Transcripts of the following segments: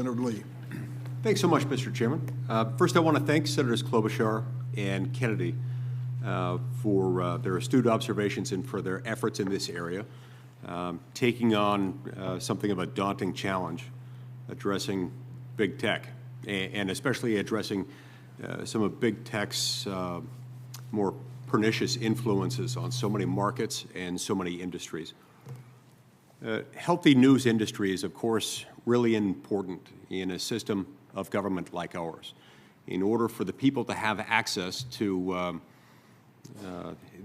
Senator Lee. Thanks so much, Mr. Chairman. First, I want to thank Senators Klobuchar and Kennedy for their astute observations and for their efforts in this area, taking on something of a daunting challenge, addressing big tech, and especially addressing some of big tech's more pernicious influences on so many markets and so many industries. Healthy news industry is, of course, really important in a system of government like ours. In order for the people to have access to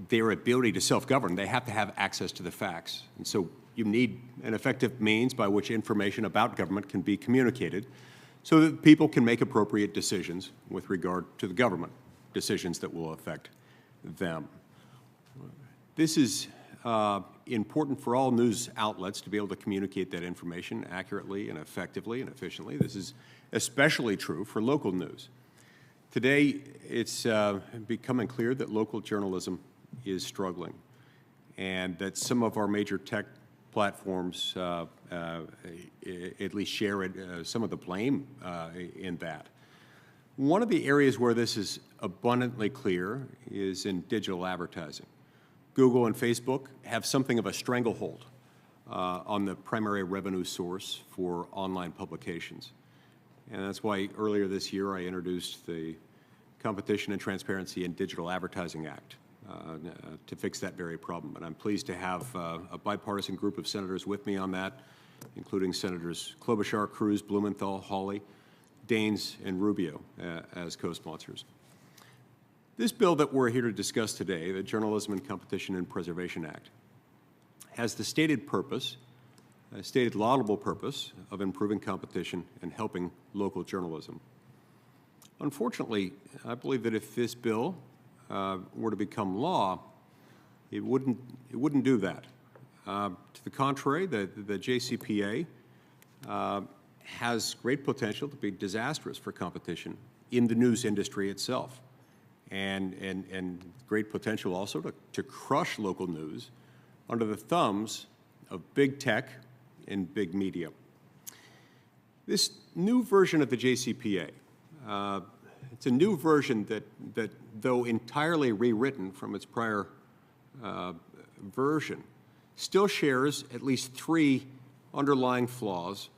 their ability to self-govern, they have to have access to the facts. And so you need an effective means by which information about government can be communicated so that people can make appropriate decisions with regard to the government, decisions that will affect them. This is important for all news outlets to be able to communicate that information accurately and effectively and efficiently. This is especially true for local news. Today, it's becoming clear that local journalism is struggling and that some of our major tech platforms at least share some of the blame in that. One of the areas where this is abundantly clear is in digital advertising. Google and Facebook have something of a stranglehold on the primary revenue source for online publications. And that's why earlier this year I introduced the Competition and Transparency in Digital Advertising Act to fix that very problem. And I'm pleased to have a bipartisan group of senators with me on that, including Senators Klobuchar, Cruz, Blumenthal, Hawley, Daines, and Rubio as co-sponsors. This bill that we're here to discuss today, the Journalism and Competition and Preservation Act, has the stated purpose, stated laudable purpose of improving competition and helping local journalism. Unfortunately, I believe that if this bill were to become law, it wouldn't do that. To the contrary, the JCPA has great potential to be disastrous for competition in the news industry itself. And great potential also to crush local news under the thumbs of big tech and big media. This new version of the JCPA, it's a new version that though entirely rewritten from its prior version, still shares at least three underlying flaws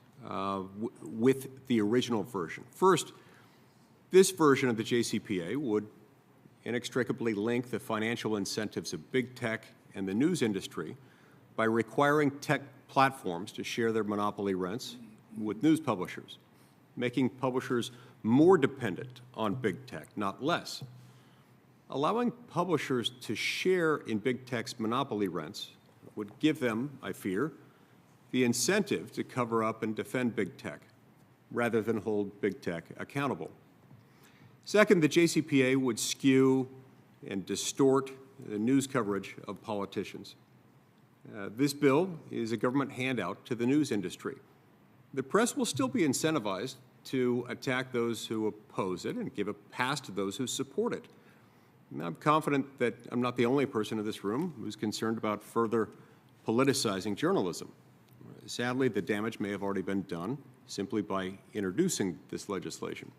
with the original version. First, this version of the JCPA would inextricably link the financial incentives of big tech and the news industry by requiring tech platforms to share their monopoly rents with news publishers, making publishers more dependent on big tech, not less. Allowing publishers to share in big tech's monopoly rents would give them, I fear, the incentive to cover up and defend big tech rather than hold big tech accountable. Second, the JCPA would skew and distort the news coverage of politicians. This bill is a government handout to the news industry. The press will still be incentivized to attack those who oppose it and give a pass to those who support it. And I'm confident that I'm not the only person in this room who's concerned about further politicizing journalism. Sadly, the damage may have already been done simply by introducing this legislation.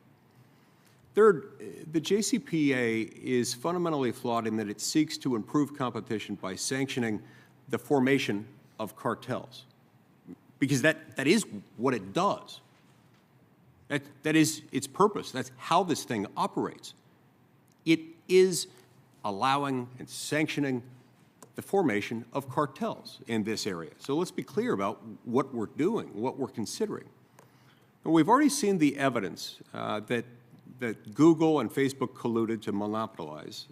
Third, the JCPA is fundamentally flawed in that it seeks to improve competition by sanctioning the formation of cartels, because that is what it does. That is its purpose. That's how this thing operates. It is allowing and sanctioning the formation of cartels in this area. So let's be clear about what we're doing, what we're considering. And we've already seen the evidence that Google and Facebook colluded to monopolize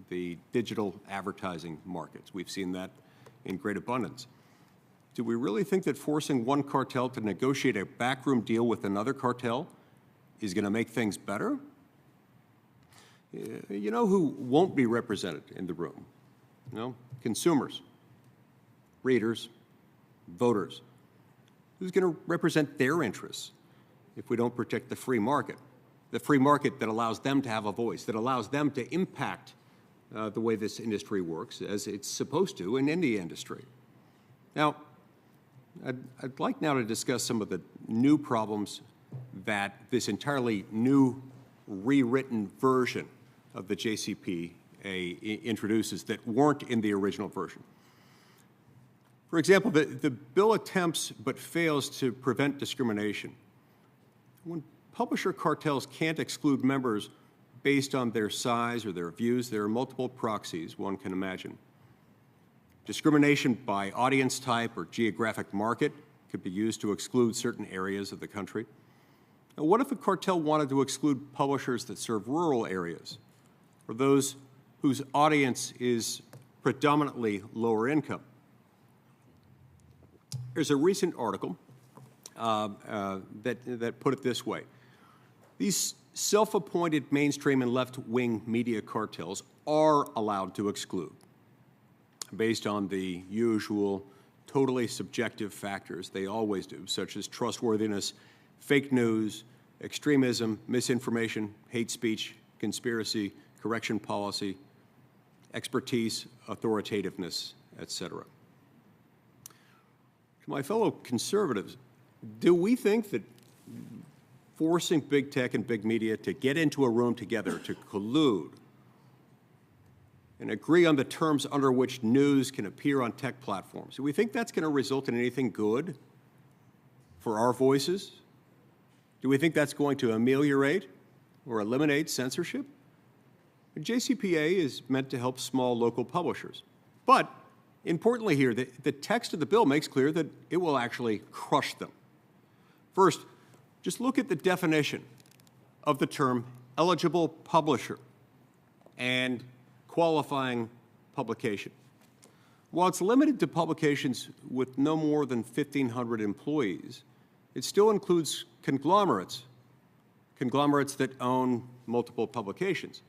the digital advertising markets. We've seen that in great abundance. Do we really think that forcing one cartel to negotiate a backroom deal with another cartel is going to make things better? You know who won't be represented in the room? You know, consumers, readers, voters. Who's going to represent their interests if we don't protect the free market that allows them to have a voice, that allows them to impact the way this industry works as it's supposed to in any industry? Now, I'd like now to discuss some of the new problems that this entirely new, rewritten version of the JCPA introduces that weren't in the original version. For example, the bill attempts but fails to prevent discrimination. When publisher cartels can't exclude members based on their size or their views, there are multiple proxies one can imagine. Discrimination by audience type or geographic market could be used to exclude certain areas of the country. Now, what if a cartel wanted to exclude publishers that serve rural areas or those whose audience is predominantly lower income? There's a recent article that put it this way. These self-appointed mainstream and left-wing media cartels are allowed to exclude based on the usual totally subjective factors they always do, such as trustworthiness, fake news, extremism, misinformation, hate speech, conspiracy, correction policy, expertise, authoritativeness, etc. To my fellow conservatives, do we think that forcing big tech and big media to get into a room together to collude and agree on the terms under which news can appear on tech platforms, do we think that's going to result in anything good for our voices? Do we think that's going to ameliorate or eliminate censorship? The JCPA is meant to help small local publishers. But importantly here, the text of the bill makes clear that it will actually crush them. First, just look at the definition of the term eligible publisher and qualifying publication. While it's limited to publications with no more than 1,500 employees, it still includes conglomerates that own multiple publications.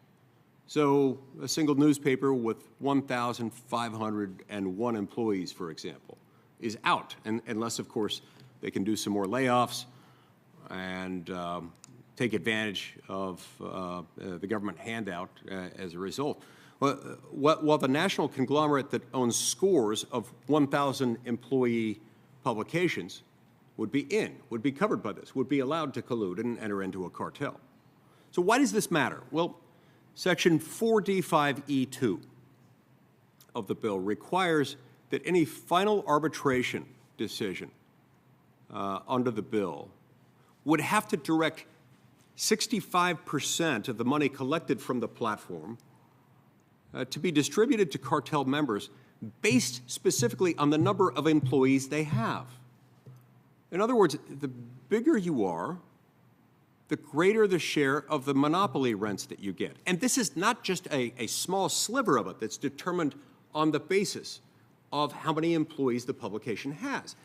So a single newspaper with 1,501 employees, for example, is out, unless, of course, they can do some more layoffs and take advantage of the government handout as a result. While the national conglomerate that owns scores of 1,000 employee publications would be covered by this, would be allowed to collude and enter into a cartel. So why does this matter? Well, Section 4D5E2 of the bill requires that any final arbitration decision under the bill would have to direct 65% of the money collected from the platform to be distributed to cartel members based specifically on the number of employees they have. In other words, the bigger you are, the greater the share of the monopoly rents that you get. And this is not just a small sliver of it that's determined on the basis of how many employees the publication has.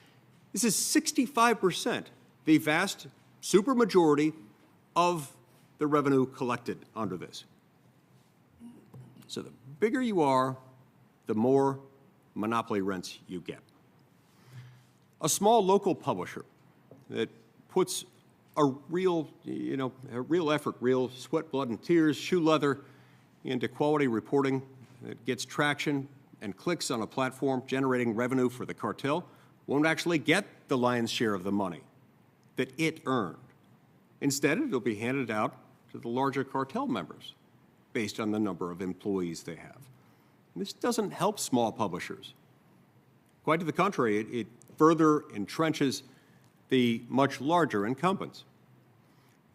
This is 65%, the vast supermajority of the revenue collected under this. So the bigger you are, the more monopoly rents you get. A small local publisher that puts a real effort, real sweat, blood, and tears, shoe leather into quality reporting that gets traction and clicks on a platform generating revenue for the cartel won't actually get the lion's share of the money that it earned. Instead, it'll be handed out to the larger cartel members based on the number of employees they have. And this doesn't help small publishers. Quite to the contrary, it further entrenches the much larger incumbents.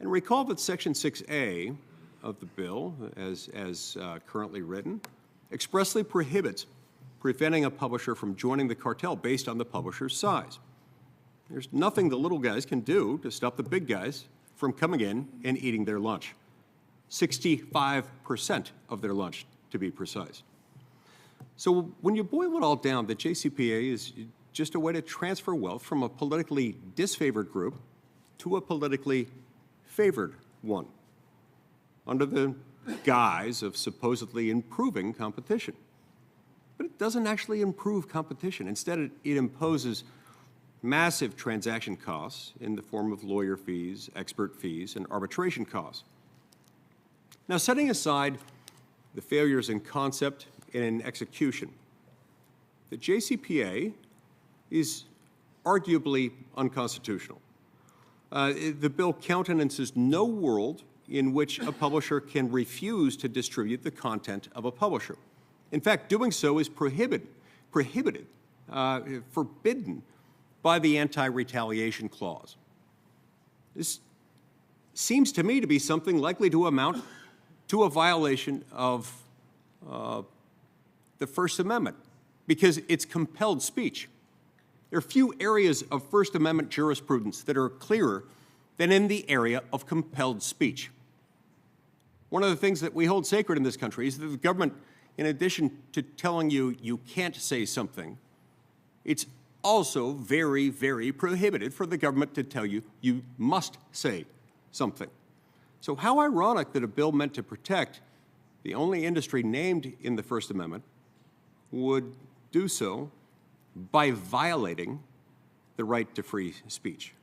And recall that Section 6A of the bill, as currently written, expressly prohibits preventing a publisher from joining the cartel based on the publisher's size. There's nothing the little guys can do to stop the big guys from coming in and eating their lunch. 65% of their lunch, to be precise. So when you boil it all down, the JCPA is just a way to transfer wealth from a politically disfavored group to a politically favored one, under the guise of supposedly improving competition. But it doesn't actually improve competition. Instead, it imposes massive transaction costs in the form of lawyer fees, expert fees, and arbitration costs. Now, setting aside the failures in concept and in execution, the JCPA is arguably unconstitutional. The bill countenances no world in which a publisher can refuse to distribute the content of a publisher. In fact, doing so is forbidden by the anti-retaliation clause. This seems to me to be something likely to amount to a violation of the First Amendment, because it's compelled speech. There are few areas of First Amendment jurisprudence that are clearer than in the area of compelled speech. One of the things that we hold sacred in this country is that the government, in addition to telling you you can't say something, it's also very, very prohibited for the government to tell you you must say something. So how ironic that a bill meant to protect the only industry named in the First Amendment would do so by violating the right to free speech.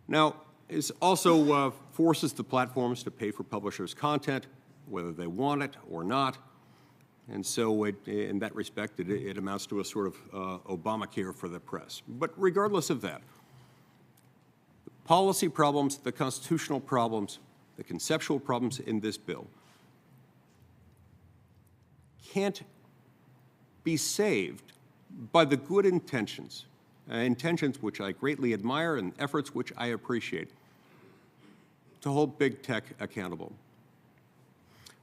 Now, it also forces the platforms to pay for publishers' content, whether they want it or not. And so in that respect, it amounts to a sort of Obamacare for the press. But regardless of that, the policy problems, the constitutional problems, the conceptual problems in this bill can't be saved by the good intentions which I greatly admire and efforts which I appreciate, to hold big tech accountable.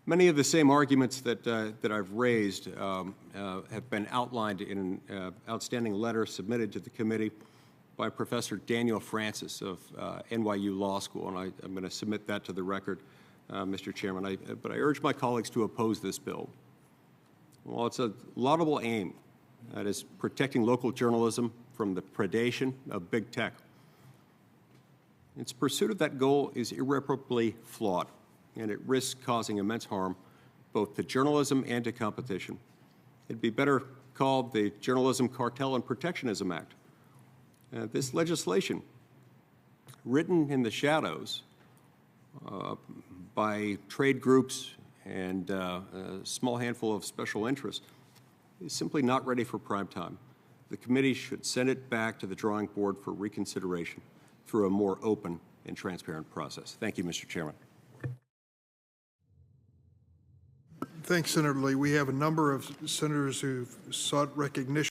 Many of the same arguments that I've raised have been outlined in an outstanding letter submitted to the committee by Professor Daniel Francis of NYU Law School, and I'm going to submit that to the record, Mr. Chairman. But I urge my colleagues to oppose this bill. While it's a laudable aim, that is protecting local journalism from the predation of big tech, its pursuit of that goal is irreparably flawed, and it risks causing immense harm both to journalism and to competition. It'd be better called the Journalism Cartel and Protectionism Act. This legislation, written in the shadows by trade groups and a small handful of special interests, is simply not ready for prime time. The committee should send it back to the drawing board for reconsideration through a more open and transparent process. Thank you, Mr. Chairman. Thanks, Senator Lee. We have a number of senators who've sought recognition.